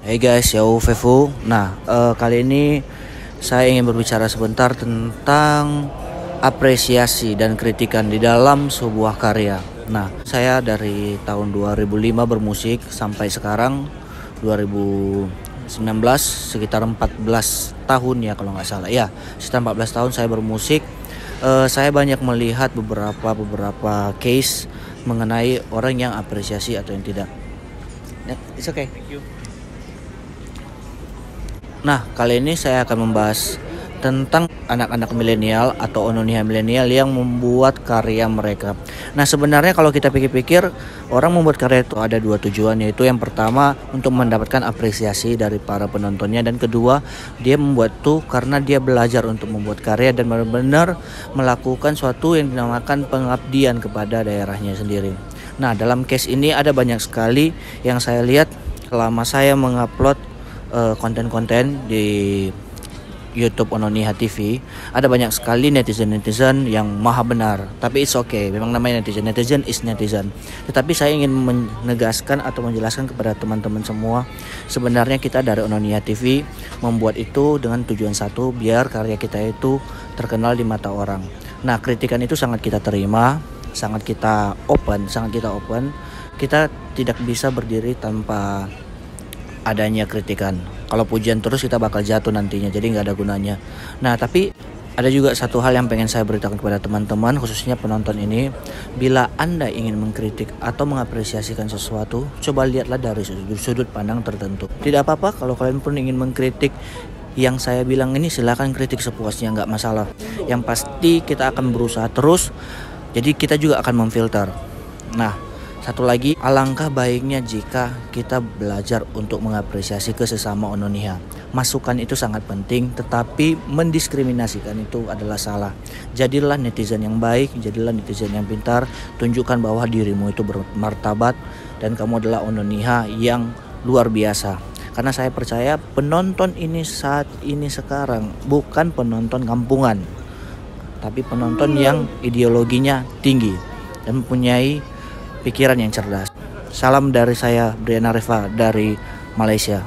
Hey guys, Fefu. Kali ini saya ingin berbicara sebentar tentang apresiasi dan kritikan di dalam sebuah karya. Saya dari tahun 2005 bermusik sampai sekarang 2019, sekitar 14 tahun ya kalau nggak salah. Ya, sekitar 14 tahun saya bermusik. Saya banyak melihat beberapa case mengenai orang yang apresiasi atau yang tidak. It's okay. Thank you. Kali ini saya akan membahas tentang anak-anak milenial atau ononia milenial yang membuat karya mereka. Sebenarnya kalau kita pikir-pikir, orang membuat karya itu ada dua tujuan, yaitu yang pertama untuk mendapatkan apresiasi dari para penontonnya, dan kedua dia membuat itu karena dia belajar untuk membuat karya dan benar-benar melakukan suatu yang dinamakan pengabdian kepada daerahnya sendiri. Dalam case ini ada banyak sekali yang saya lihat selama saya mengupload konten-konten di YouTube Ononiha TV. Ada banyak sekali netizen yang maha benar, tapi it's okay, memang namanya netizen is netizen. Tetapi saya ingin menegaskan atau menjelaskan kepada teman-teman semua, sebenarnya kita dari Ononiha TV membuat itu dengan tujuan satu, biar karya kita itu terkenal di mata orang. Kritikan itu sangat kita terima, sangat kita open. Kita tidak bisa berdiri tanpa adanya kritikan. Kalau pujian terus kita bakal jatuh nantinya, jadi nggak ada gunanya. Tapi ada juga satu hal yang pengen saya beritakan kepada teman-teman, khususnya penonton ini. Bila Anda ingin mengkritik atau mengapresiasikan sesuatu, coba lihatlah dari sudut pandang tertentu. Tidak apa-apa kalau kalian pun ingin mengkritik yang saya bilang ini, silakan kritik sepuasnya, nggak masalah. Yang pasti kita akan berusaha terus, jadi kita juga akan memfilter. Satu lagi, alangkah baiknya jika kita belajar untuk mengapresiasi ke sesama Ononiha. Masukan itu sangat penting, tetapi mendiskriminasikan itu adalah salah. Jadilah netizen yang baik, jadilah netizen yang pintar, tunjukkan bahwa dirimu itu bermartabat dan kamu adalah Ononiha yang luar biasa. Karena saya percaya penonton ini saat ini sekarang bukan penonton kampungan, tapi penonton yang ideologinya tinggi dan mempunyai pikiran yang cerdas. Salam dari saya, Briana Reva dari Malaysia.